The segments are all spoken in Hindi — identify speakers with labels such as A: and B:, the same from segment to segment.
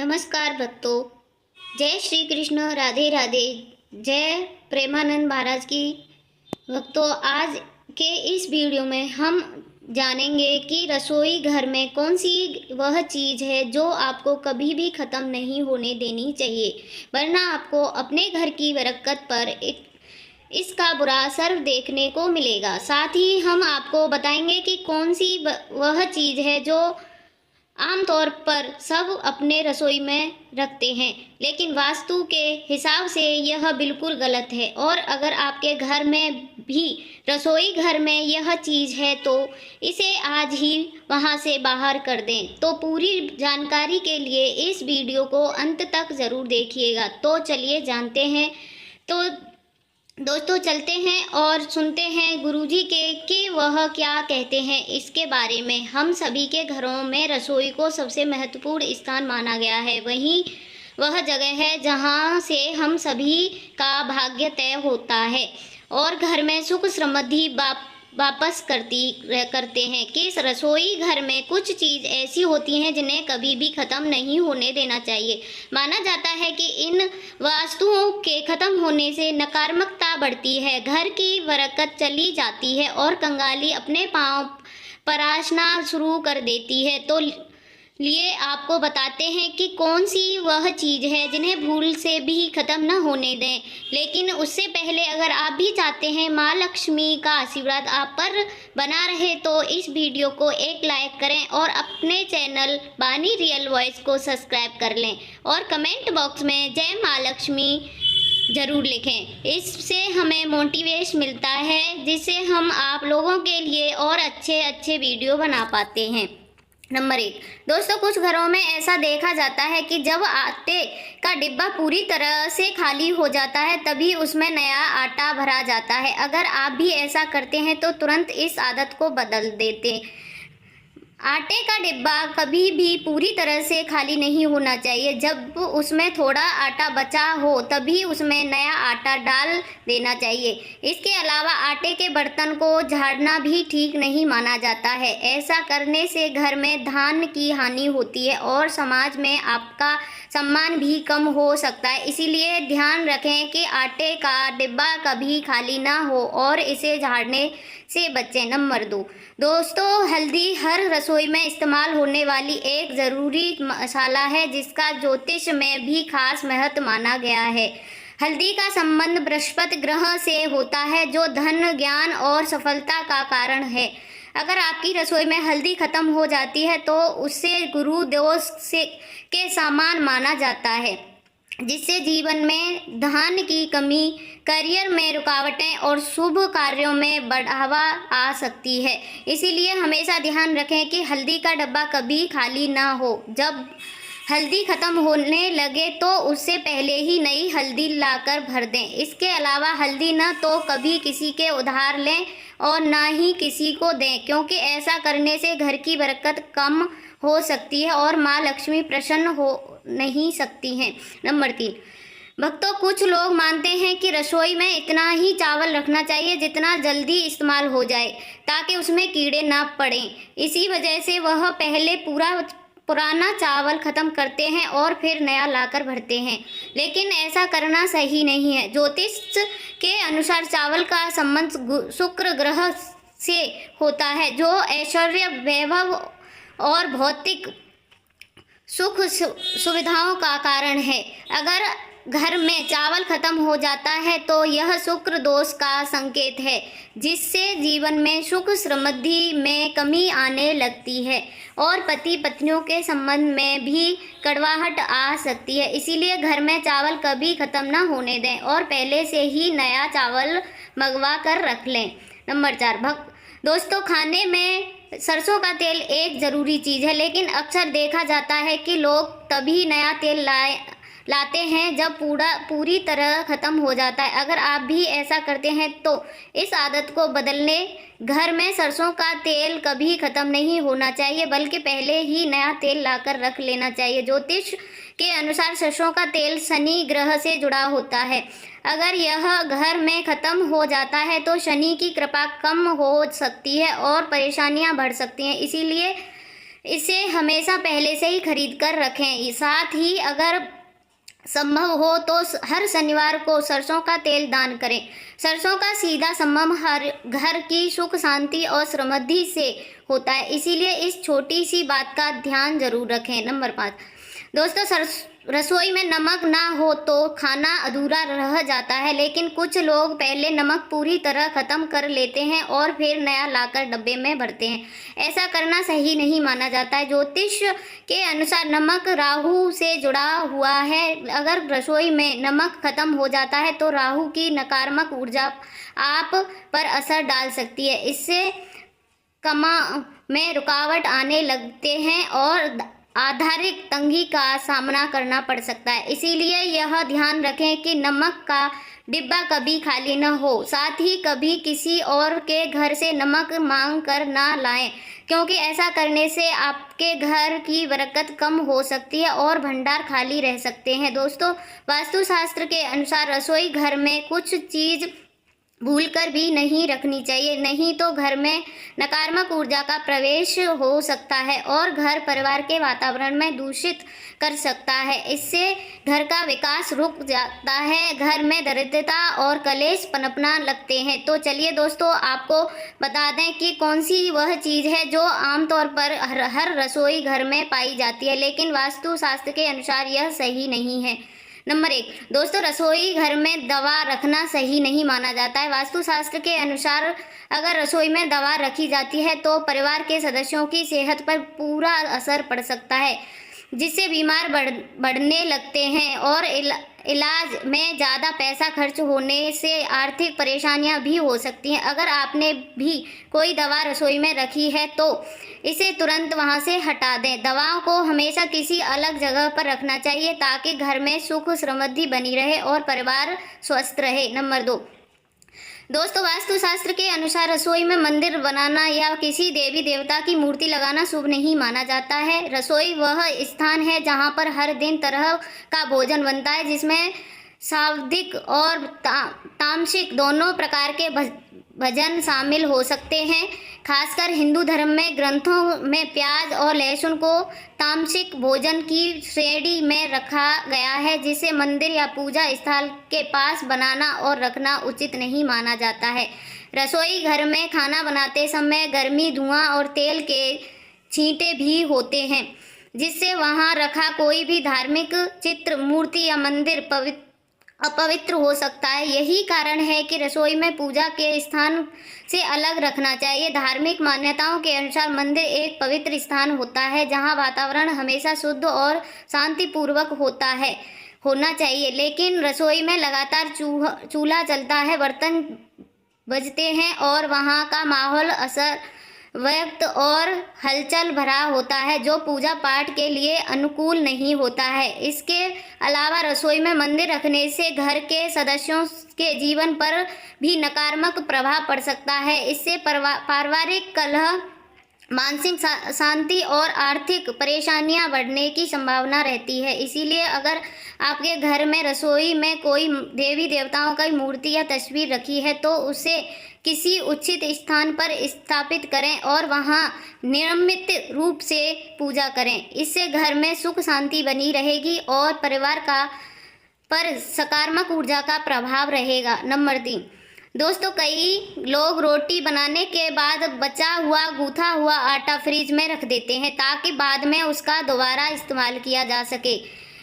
A: नमस्कार भक्तों, जय श्री कृष्ण, राधे राधे, जय प्रेमानंद महाराज की। भक्तों, आज के इस वीडियो में हम जानेंगे कि रसोई घर में कौन सी वह चीज़ है जो आपको कभी भी ख़त्म नहीं होने देनी चाहिए, वरना आपको अपने घर की बरकत पर इसका बुरा असर देखने को मिलेगा। साथ ही हम आपको बताएंगे कि कौन सी वह चीज़ है जो आमतौर पर सब अपने रसोई में रखते हैं, लेकिन वास्तु के हिसाब से यह बिल्कुल गलत है। और अगर आपके घर में भी रसोई घर में यह चीज़ है तो इसे आज ही वहां से बाहर कर दें। तो पूरी जानकारी के लिए इस वीडियो को अंत तक ज़रूर देखिएगा। तो चलिए जानते हैं। तो दोस्तों, चलते हैं और सुनते हैं गुरुजी के कि वह क्या कहते हैं इसके बारे में। हम सभी के घरों में रसोई को सबसे महत्वपूर्ण स्थान माना गया है। वहीं वह जगह है जहां से हम सभी का भाग्य तय होता है और घर में सुख समृद्धि वापस करते हैं। कि इस रसोई घर में कुछ चीज़ ऐसी होती हैं जिन्हें कभी भी ख़त्म नहीं होने देना चाहिए। माना जाता है कि इन वस्तुओं के ख़त्म होने से नकारात्मकता बढ़ती है, घर की बरकत चली जाती है और कंगाली अपने पांव परासना शुरू कर देती है। तो लिए आपको बताते हैं कि कौन सी वह चीज़ है जिन्हें भूल से भी ख़त्म न होने दें। लेकिन उससे पहले अगर आप भी चाहते हैं माँ लक्ष्मी का आशीर्वाद आप पर बना रहे तो इस वीडियो को एक लाइक करें और अपने चैनल बानी रियल वॉइस को सब्सक्राइब कर लें और कमेंट बॉक्स में जय माँ लक्ष्मी ज़रूर लिखें। इससे हमें मोटिवेशन मिलता है, जिससे हम आप लोगों के लिए और अच्छे वीडियो बना पाते हैं। नंबर 1 दोस्तों, कुछ घरों में ऐसा देखा जाता है कि जब आटे का डिब्बा पूरी तरह से खाली हो जाता है तभी उसमें नया आटा भरा जाता है। अगर आप भी ऐसा करते हैं तो तुरंत इस आदत को बदल देते। आटे का डिब्बा कभी भी पूरी तरह से खाली नहीं होना चाहिए। जब उसमें थोड़ा आटा बचा हो तभी उसमें नया आटा डाल देना चाहिए। इसके अलावा आटे के बर्तन को झाड़ना भी ठीक नहीं माना जाता है। ऐसा करने से घर में धन की हानि होती है और समाज में आपका सम्मान भी कम हो सकता है। इसीलिए ध्यान रखें कि आटे का डिब्बा कभी खाली ना हो और इसे झाड़ने से बचें। नंबर 2 दोस्तों, हल्दी हर रसोई में इस्तेमाल होने वाली एक ज़रूरी मसाला है जिसका ज्योतिष में भी खास महत्व माना गया है। हल्दी का संबंध बृहस्पति ग्रह से होता है जो धन, ज्ञान और सफलता का कारण है। अगर आपकी रसोई में हल्दी खत्म हो जाती है तो उससे गुरु दोष के समान माना जाता है, जिससे जीवन में धन की कमी, करियर में रुकावटें और शुभ कार्यों में बढ़ावा आ सकती है। इसीलिए हमेशा ध्यान रखें कि हल्दी का डब्बा कभी खाली ना हो। जब हल्दी ख़त्म होने लगे तो उससे पहले ही नई हल्दी लाकर भर दें। इसके अलावा हल्दी न तो कभी किसी के उधार लें और ना ही किसी को दें, क्योंकि ऐसा करने से घर की बरकत कम हो सकती है और माँ लक्ष्मी प्रसन्न हो नहीं सकती हैं। नंबर 3 भक्तों, कुछ लोग मानते हैं कि रसोई में इतना ही चावल रखना चाहिए जितना जल्दी इस्तेमाल हो जाए ताकि उसमें कीड़े ना पड़ें। इसी वजह से वह पहले पुराना चावल ख़त्म करते हैं और फिर नया लाकर भरते हैं, लेकिन ऐसा करना सही नहीं है। ज्योतिष के अनुसार चावल का संबंध शुक्र ग्रह से होता है जो ऐश्वर्य, वैभव और भौतिक सुख सुविधाओं का कारण है। अगर घर में चावल खत्म हो जाता है तो यह शुक्र दोष का संकेत है, जिससे जीवन में सुख समृद्धि में कमी आने लगती है और पति पत्नियों के संबंध में भी कड़वाहट आ सकती है। इसीलिए घर में चावल कभी ख़त्म ना होने दें और पहले से ही नया चावल मंगवा कर रख लें। नंबर 4 दोस्तों, खाने में सरसों का तेल एक ज़रूरी चीज़ है, लेकिन अक्सर देखा जाता है कि लोग तभी नया तेल लाते हैं जब पूरी तरह ख़त्म हो जाता है। अगर आप भी ऐसा करते हैं तो इस आदत को बदलने घर में सरसों का तेल कभी ख़त्म नहीं होना चाहिए, बल्कि पहले ही नया तेल लाकर रख लेना चाहिए। ज्योतिष के अनुसार सरसों का तेल शनि ग्रह से जुड़ा होता है। अगर यह घर में ख़त्म हो जाता है तो शनि की कृपा कम हो सकती है और परेशानियां बढ़ सकती हैं। इसीलिए इसे हमेशा पहले से ही खरीद कर रखें। साथ ही अगर संभव हो तो हर शनिवार को सरसों का तेल दान करें। सरसों का सीधा संबंध हर घर की सुख शांति और समृद्धि से होता है, इसीलिए इस छोटी सी बात का ध्यान जरूर रखें। नंबर 5 दोस्तों, रसोई में नमक ना हो तो खाना अधूरा रह जाता है, लेकिन कुछ लोग पहले नमक पूरी तरह खत्म कर लेते हैं और फिर नया लाकर डब्बे में भरते हैं। ऐसा करना सही नहीं माना जाता है। ज्योतिष के अनुसार नमक राहु से जुड़ा हुआ है। अगर रसोई में नमक खत्म हो जाता है तो राहु की नकारात्मक ऊर्जा आप पर असर डाल सकती है। इससे कमा में रुकावट आने लगते हैं और आधारिक तंगी का सामना करना पड़ सकता है। इसीलिए यह ध्यान रखें कि नमक का डिब्बा कभी खाली न हो। साथ ही कभी किसी और के घर से नमक मांग कर ना लाएं, क्योंकि ऐसा करने से आपके घर की बरकत कम हो सकती है और भंडार खाली रह सकते हैं। दोस्तों, वास्तुशास्त्र के अनुसार रसोई घर में कुछ चीज़ भूलकर भी नहीं रखनी चाहिए, नहीं तो घर में नकारात्मक ऊर्जा का प्रवेश हो सकता है और घर परिवार के वातावरण में दूषित कर सकता है। इससे घर का विकास रुक जाता है, घर में दरिद्रता और कलेश पनपना लगते हैं। तो चलिए दोस्तों, आपको बता दें कि कौन सी वह चीज़ है जो आमतौर पर हर रसोई घर में पाई जाती है, लेकिन वास्तुशास्त्र के अनुसार यह सही नहीं है। नंबर 1 दोस्तों, रसोई घर में दवा रखना सही नहीं माना जाता है। वास्तुशास्त्र के अनुसार अगर रसोई में दवा रखी जाती है तो परिवार के सदस्यों की सेहत पर पूरा असर पड़ सकता है, जिससे बीमार बढ़ने लगते हैं और इलाज में ज़्यादा पैसा खर्च होने से आर्थिक परेशानियां भी हो सकती हैं। अगर आपने भी कोई दवा रसोई में रखी है तो इसे तुरंत वहां से हटा दें। दवाओं को हमेशा किसी अलग जगह पर रखना चाहिए ताकि घर में सुख समृद्धि बनी रहे और परिवार स्वस्थ रहे। नंबर 2 दोस्तों, वास्तुशास्त्र के अनुसार रसोई में मंदिर बनाना या किसी देवी देवता की मूर्ति लगाना शुभ नहीं माना जाता है। रसोई वह स्थान है जहां पर हर दिन तरह का भोजन बनता है, जिसमें सात्विक और तामसिक दोनों प्रकार के भोजन शामिल हो सकते हैं। खासकर हिंदू धर्म में ग्रंथों में प्याज और लहसुन को तामसिक भोजन की श्रेणी में रखा गया है, जिसे मंदिर या पूजा स्थल के पास बनाना और रखना उचित नहीं माना जाता है। रसोई घर में खाना बनाते समय गर्मी, धुआं और तेल के छींटे भी होते हैं, जिससे वहां रखा कोई भी धार्मिक चित्र, मूर्ति या मंदिर अपवित्र हो सकता है। यही कारण है कि रसोई में पूजा के स्थान से अलग रखना चाहिए। धार्मिक मान्यताओं के अनुसार मंदिर एक पवित्र स्थान होता है जहां वातावरण हमेशा शुद्ध और शांतिपूर्वक होना चाहिए, लेकिन रसोई में लगातार चूल्हा चलता है, बर्तन बजते हैं और वहां का माहौल व्यक्त और हलचल भरा होता है, जो पूजा पाठ के लिए अनुकूल नहीं होता है। इसके अलावा रसोई में मंदिर रखने से घर के सदस्यों के जीवन पर भी नकारात्मक प्रभाव पड़ सकता है। इससे पारिवारिक कलह, मानसिक शांति और आर्थिक परेशानियां बढ़ने की संभावना रहती है। इसीलिए अगर आपके घर में रसोई में कोई देवी देवताओं की मूर्ति या तस्वीर रखी है तो उसे किसी उचित स्थान पर स्थापित करें और वहां नियमित रूप से पूजा करें। इससे घर में सुख शांति बनी रहेगी और परिवार पर सकारात्मक ऊर्जा का प्रभाव रहेगा। नंबर 3 दोस्तों, कई लोग रोटी बनाने के बाद बचा हुआ गूथा हुआ आटा फ्रिज में रख देते हैं ताकि बाद में उसका दोबारा इस्तेमाल किया जा सके,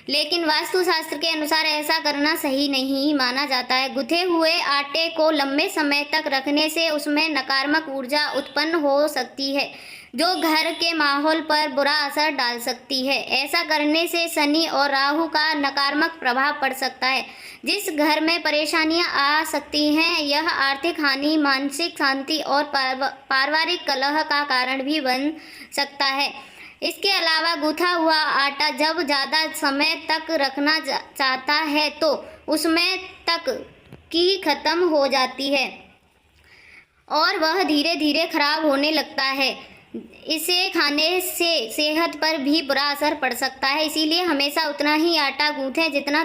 A: लेकिन वास्तुशास्त्र के अनुसार ऐसा करना सही नहीं माना जाता है। गुथे हुए आटे को लंबे समय तक रखने से उसमें नकारात्मक ऊर्जा उत्पन्न हो सकती है, जो घर के माहौल पर बुरा असर डाल सकती है। ऐसा करने से शनि और राहु का नकारात्मक प्रभाव पड़ सकता है, जिस घर में परेशानियां आ सकती हैं। यह आर्थिक हानि, मानसिक शांति और पारिवारिक कलह का कारण भी बन सकता है। इसके अलावा गूथा हुआ आटा जब ज़्यादा समय तक रखना चाहता है तो उसमें तक की खत्म हो जाती है और वह धीरे धीरे खराब होने लगता है। इसे खाने से सेहत पर भी बुरा असर पड़ सकता है। इसीलिए हमेशा उतना ही आटा गूंथें जितना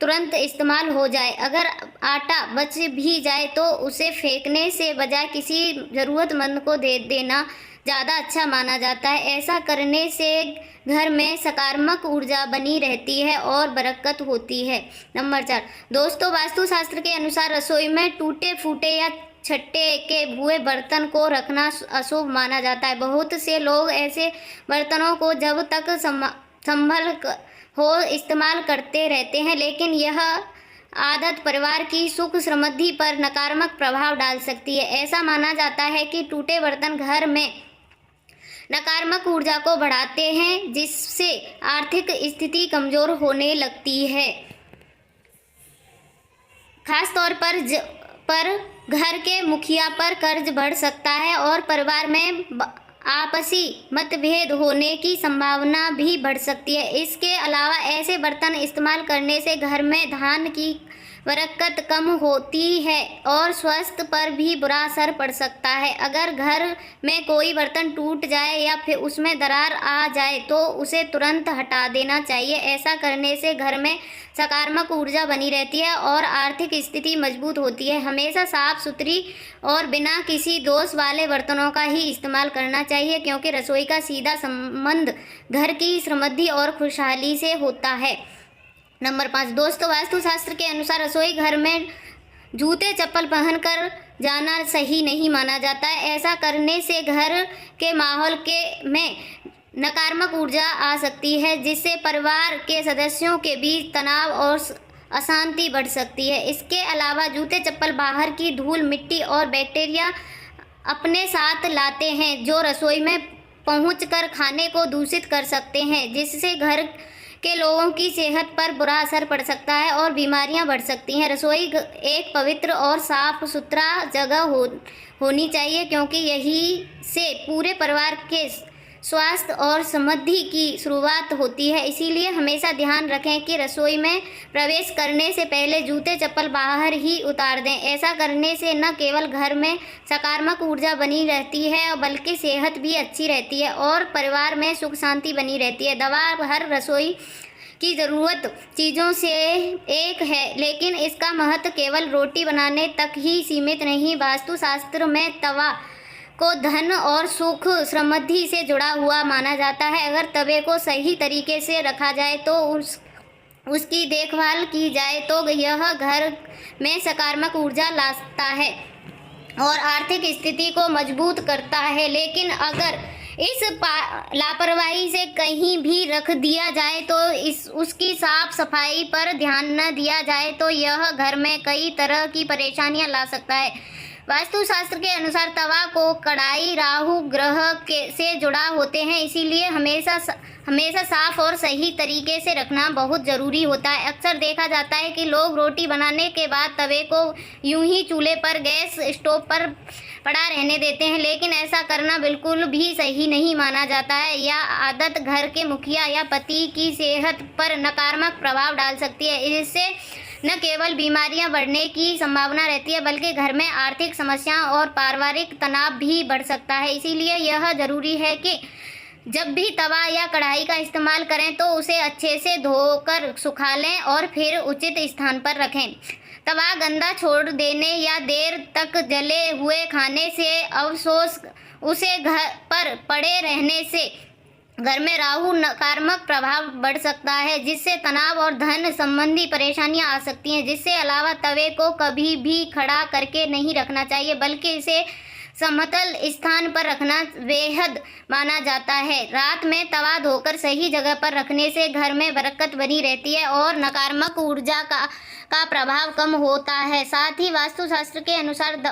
A: तुरंत इस्तेमाल हो जाए। अगर आटा बच भी जाए तो उसे फेंकने से बजाय किसी ज़रूरतमंद को दे देना ज़्यादा अच्छा माना जाता है। ऐसा करने से घर में सकारात्मक ऊर्जा बनी रहती है और बरकत होती है। नंबर 4 दोस्तों, वास्तुशास्त्र के अनुसार रसोई में टूटे फूटे या छट्टे के हुए बर्तन को रखना अशुभ माना जाता है। बहुत से लोग ऐसे बर्तनों को जब तक संभल हो इस्तेमाल करते रहते हैं, लेकिन यह आदत परिवार की सुख समृद्धि पर नकारात्मक प्रभाव डाल सकती है। ऐसा माना जाता है कि टूटे बर्तन घर में नकारात्मक ऊर्जा को बढ़ाते हैं, जिससे आर्थिक स्थिति कमजोर होने लगती है। खास तौर पर घर के मुखिया पर कर्ज बढ़ सकता है और परिवार में आपसी मतभेद होने की संभावना भी बढ़ सकती है। इसके अलावा ऐसे बर्तन इस्तेमाल करने से घर में धन की बरकत कम होती है और स्वास्थ्य पर भी बुरा असर पड़ सकता है। अगर घर में कोई बर्तन टूट जाए या फिर उसमें दरार आ जाए तो उसे तुरंत हटा देना चाहिए। ऐसा करने से घर में सकारात्मक ऊर्जा बनी रहती है और आर्थिक स्थिति मजबूत होती है। हमेशा साफ सुथरी और बिना किसी दोष वाले बर्तनों का ही इस्तेमाल करना चाहिए, क्योंकि रसोई का सीधा संबंध घर की समृद्धि और खुशहाली से होता है। नंबर 5 दोस्तों, वास्तुशास्त्र के अनुसार रसोई घर में जूते चप्पल पहनकर जाना सही नहीं माना जाता है। ऐसा करने से घर के माहौल में नकारात्मक ऊर्जा आ सकती है, जिससे परिवार के सदस्यों के बीच तनाव और अशांति बढ़ सकती है। इसके अलावा जूते चप्पल बाहर की धूल, मिट्टी और बैक्टीरिया अपने साथ लाते हैं, जो रसोई में पहुंचकर खाने को दूषित कर सकते हैं, जिससे घर के लोगों की सेहत पर बुरा असर पड़ सकता है और बीमारियां बढ़ सकती हैं। रसोई एक पवित्र और साफ सुथरा जगह होनी चाहिए, क्योंकि यही से पूरे परिवार के स्वास्थ्य और समृद्धि की शुरुआत होती है। इसीलिए हमेशा ध्यान रखें कि रसोई में प्रवेश करने से पहले जूते चप्पल बाहर ही उतार दें। ऐसा करने से न केवल घर में सकारात्मक ऊर्जा बनी रहती है, बल्कि सेहत भी अच्छी रहती है और परिवार में सुख शांति बनी रहती है। दवा हर रसोई की ज़रूरत चीज़ों से एक है, लेकिन इसका महत्व केवल रोटी बनाने तक ही सीमित नहीं। वास्तुशास्त्र में तवा को धन और सुख समृद्धि से जुड़ा हुआ माना जाता है। अगर तवे को सही तरीके से रखा जाए तो उसकी देखभाल की जाए तो यह घर में सकारात्मक ऊर्जा लाता है और आर्थिक स्थिति को मजबूत करता है। लेकिन अगर इस लापरवाही से कहीं भी रख दिया जाए तो उसकी साफ सफाई पर ध्यान न दिया जाए तो यह घर में कई तरह की परेशानियां ला सकता है। वास्तुशास्त्र के अनुसार तवा को कढ़ाई राहु ग्रह से जुड़ा होते हैं, इसीलिए हमेशा साफ और सही तरीके से रखना बहुत ज़रूरी होता है। अक्सर देखा जाता है कि लोग रोटी बनाने के बाद तवे को यूं ही चूल्हे पर गैस स्टोव पर पड़ा रहने देते हैं, लेकिन ऐसा करना बिल्कुल भी सही नहीं माना जाता है। यह आदत घर के मुखिया या पति की सेहत पर नकारात्मक प्रभाव डाल सकती है। इससे न केवल बीमारियां बढ़ने की संभावना रहती है, बल्कि घर में आर्थिक समस्याएं और पारिवारिक तनाव भी बढ़ सकता है। इसीलिए यह ज़रूरी है कि जब भी तवा या कढ़ाई का इस्तेमाल करें तो उसे अच्छे से धोकर सुखा लें और फिर उचित स्थान पर रखें। तवा गंदा छोड़ देने या देर तक जले हुए खाने से अवशोष उसे घर पर पड़े रहने से घर में राहु नकारात्मक प्रभाव बढ़ सकता है, जिससे तनाव और धन संबंधी परेशानियां आ सकती हैं। जिससे अलावा तवे को कभी भी खड़ा करके नहीं रखना चाहिए, बल्कि इसे समतल स्थान पर रखना बेहद माना जाता है। रात में तवा धोकर सही जगह पर रखने से घर में बरकत बनी रहती है और नकारात्मक ऊर्जा का प्रभाव कम होता है। साथ ही वास्तुशास्त्र के अनुसार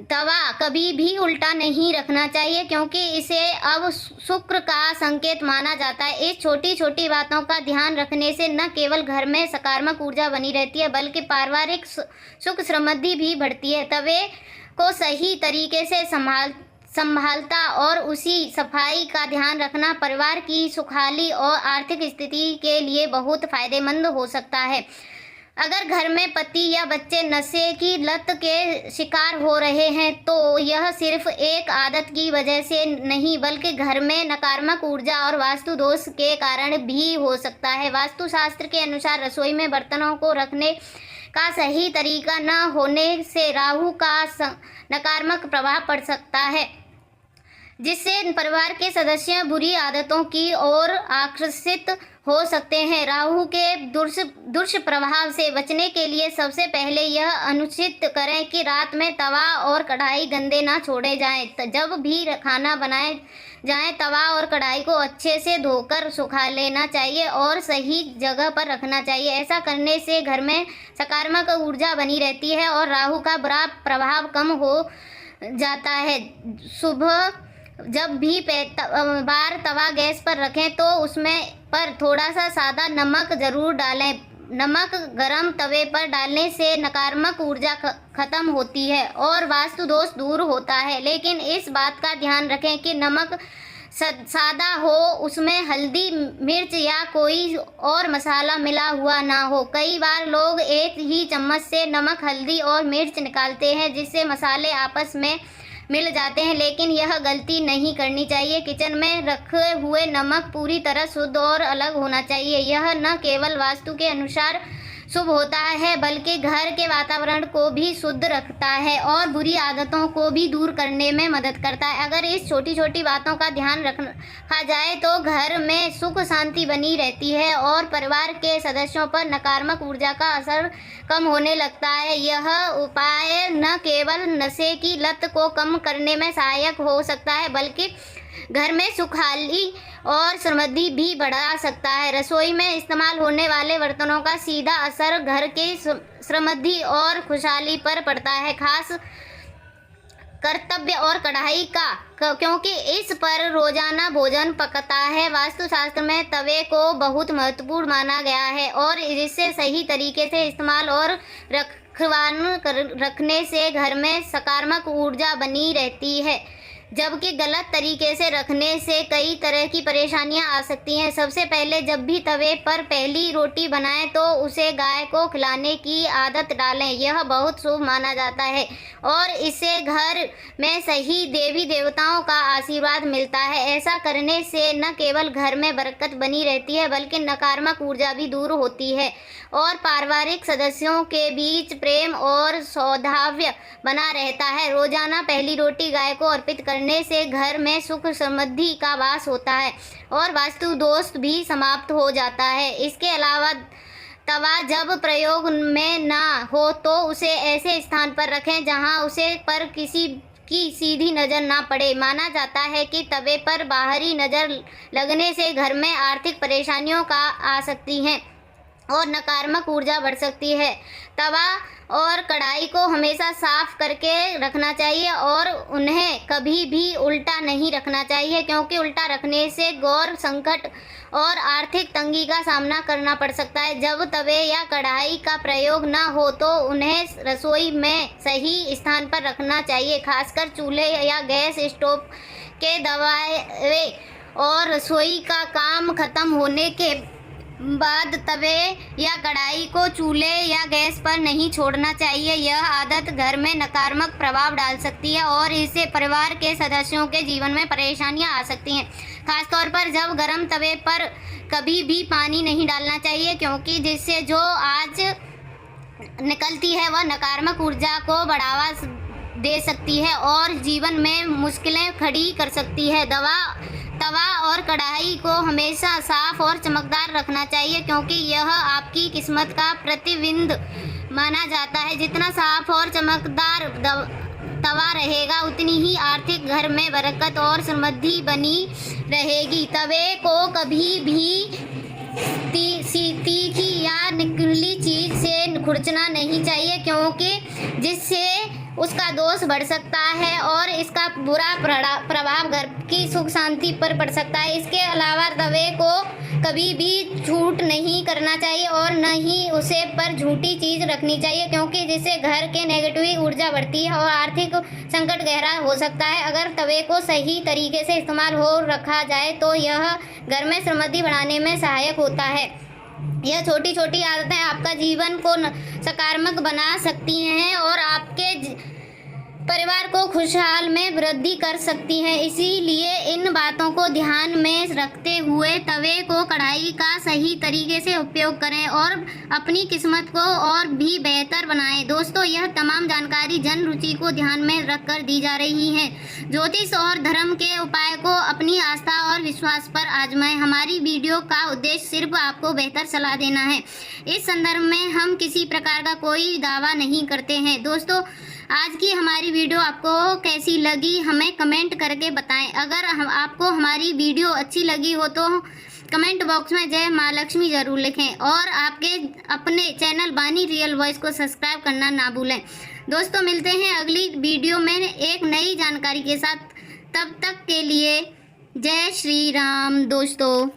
A: तवा कभी भी उल्टा नहीं रखना चाहिए, क्योंकि इसे अब शुक्र का संकेत माना जाता है। इस छोटी छोटी बातों का ध्यान रखने से न केवल घर में सकारात्मक ऊर्जा बनी रहती है, बल्कि पारिवारिक सुख समृद्धि भी बढ़ती है। तवे को सही तरीके से संभालता और उसी सफाई का ध्यान रखना परिवार की सुखहाली और आर्थिक स्थिति के लिए बहुत फायदेमंद हो सकता है। अगर घर में पति या बच्चे नशे की लत के शिकार हो रहे हैं तो यह सिर्फ एक आदत की वजह से नहीं बल्कि घर में नकारात्मक ऊर्जा और वास्तु दोष के कारण भी हो सकता है। वास्तुशास्त्र के अनुसार रसोई में बर्तनों को रखने का सही तरीका न होने से राहु का नकारात्मक प्रभाव पड़ सकता है, जिससे परिवार के सदस्य बुरी आदतों की ओर आकर्षित हो सकते हैं। राहु के दुष्प्रभाव से बचने के लिए सबसे पहले यह अनुचित करें कि रात में तवा और कढ़ाई गंदे ना छोड़े जाएं। जब भी खाना बनाए जाए तवा और कढ़ाई को अच्छे से धोकर सुखा लेना चाहिए और सही जगह पर रखना चाहिए। ऐसा करने से घर में सकारात्मक ऊर्जा बनी रहती है और राहु का बुरा प्रभाव कम हो जाता है। सुबह जब भी बार तवा गैस पर रखें तो उसमें पर थोड़ा सा सादा नमक ज़रूर डालें। नमक गरम तवे पर डालने से नकारात्मक ऊर्जा खत्म होती है और वास्तु दोष दूर होता है। लेकिन इस बात का ध्यान रखें कि नमक सादा हो, उसमें हल्दी, मिर्च या कोई और मसाला मिला हुआ ना हो। कई बार लोग एक ही चम्मच से नमक, हल्दी और मिर्च निकालते हैं जिससे मसाले आपस में मिल जाते हैं, लेकिन यह गलती नहीं करनी चाहिए। किचन में रखे हुए नमक पूरी तरह शुद्ध और अलग होना चाहिए। यह न केवल वास्तु के अनुसार शुभ होता है बल्कि घर के वातावरण को भी शुद्ध रखता है और बुरी आदतों को भी दूर करने में मदद करता है। अगर इस छोटी छोटी बातों का ध्यान रखा जाए तो घर में सुख शांति बनी रहती है और परिवार के सदस्यों पर नकारात्मक ऊर्जा का असर कम होने लगता है। यह उपाय न केवल नशे की लत को कम करने में सहायक हो सकता है बल्कि घर में सुखाली और समृद्धि भी बढ़ा सकता है। रसोई में इस्तेमाल होने वाले बर्तनों का सीधा असर घर के समृद्धि और खुशहाली पर पड़ता है, खास कर्तव्य और कढ़ाई का, क्योंकि इस पर रोजाना भोजन पकता है। वास्तुशास्त्र में तवे को बहुत महत्वपूर्ण माना गया है और इसे सही तरीके से इस्तेमाल और रखने से घर में सकारात्मक ऊर्जा बनी रहती है, जबकि गलत तरीके से रखने से कई तरह की परेशानियां आ सकती हैं। सबसे पहले जब भी तवे पर पहली रोटी बनाएं तो उसे गाय को खिलाने की आदत डालें। यह बहुत शुभ माना जाता है और इससे घर में सही देवी देवताओं का आशीर्वाद मिलता है। ऐसा करने से न केवल घर में बरकत बनी रहती है बल्कि नकारात्मक ऊर्जा भी दूर होती है और पारिवारिक सदस्यों के बीच प्रेम और सौहार्द बना रहता है। रोजाना पहली रोटी गाय को अर्पित करने से घर में सुख समृद्धि का वास होता है और वास्तु दोष भी समाप्त हो जाता है। इसके अलावा तवा जब प्रयोग में ना हो तो उसे ऐसे स्थान पर रखें जहां उसे पर किसी की सीधी नज़र ना पड़े। माना जाता है कि तवे पर बाहरी नज़र लगने से घर में आर्थिक परेशानियों का आ सकती हैं और नकारात्मक ऊर्जा बढ़ सकती है। तवा और कढ़ाई को हमेशा साफ करके रखना चाहिए और उन्हें कभी भी उल्टा नहीं रखना चाहिए, क्योंकि उल्टा रखने से गौर संकट और आर्थिक तंगी का सामना करना पड़ सकता है। जब तवे या कढ़ाई का प्रयोग ना हो तो उन्हें रसोई में सही स्थान पर रखना चाहिए, खासकर चूल्हे या गैस स्टोव के दबावे और रसोई का काम खत्म होने के बाद तवे या कढ़ाई को चूल्हे या गैस पर नहीं छोड़ना चाहिए। यह आदत घर में नकारात्मक प्रभाव डाल सकती है और इससे परिवार के सदस्यों के जीवन में परेशानियां आ सकती हैं, खासतौर पर जब गर्म तवे पर कभी भी पानी नहीं डालना चाहिए, क्योंकि जिससे जो आज निकलती है वह नकारात्मक ऊर्जा को बढ़ावा दे सकती है और जीवन में मुश्किलें खड़ी कर सकती है। तवा और कढ़ाई को हमेशा साफ और चमकदार रखना चाहिए, क्योंकि यह आपकी किस्मत का प्रतिबिंब माना जाता है। जितना साफ और चमकदार तवा रहेगा उतनी ही आर्थिक घर में बरकत और समृद्धि बनी रहेगी। तवे को कभी भी तीखी या निकली चीज से खुरचना नहीं चाहिए, क्योंकि जिससे उसका दोष बढ़ सकता है और इसका बुरा प्रभाव घर की सुख शांति पर पड़ सकता है। इसके अलावा तवे को कभी भी झूठ नहीं करना चाहिए और न ही उसे पर झूठी चीज़ रखनी चाहिए, क्योंकि जिससे घर के नेगेटिव ऊर्जा बढ़ती है और आर्थिक संकट गहरा हो सकता है। अगर तवे को सही तरीके से इस्तेमाल हो रखा जाए तो यह घर में समृद्धि बढ़ाने में सहायक होता है यह छोटी छोटी आदतें आपका जीवन को सकारात्मक बना सकती हैं और आपके परिवार को खुशहाल में वृद्धि कर सकती हैं। इसीलिए इन बातों को ध्यान में रखते हुए तवे को कढ़ाई का सही तरीके से उपयोग करें और अपनी किस्मत को और भी बेहतर बनाएं। दोस्तों, यह तमाम जानकारी जन रुचि को ध्यान में रखकर दी जा रही है। ज्योतिष और धर्म के उपाय को अपनी आस्था और विश्वास पर आजमाएं। हमारी वीडियो का उद्देश्य सिर्फ आपको बेहतर सलाह देना है। इस संदर्भ में हम किसी प्रकार का कोई दावा नहीं करते हैं। दोस्तों, आज की हमारी वीडियो आपको कैसी लगी हमें कमेंट करके बताएं। अगर आपको हमारी वीडियो अच्छी लगी हो तो कमेंट बॉक्स में जय माँ लक्ष्मी ज़रूर लिखें और आपके अपने चैनल बानी रियल वॉइस को सब्सक्राइब करना ना भूलें। दोस्तों, मिलते हैं अगली वीडियो में एक नई जानकारी के साथ। तब तक के लिए जय श्री राम दोस्तों,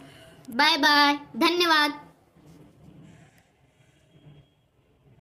A: बाय बाय, धन्यवाद।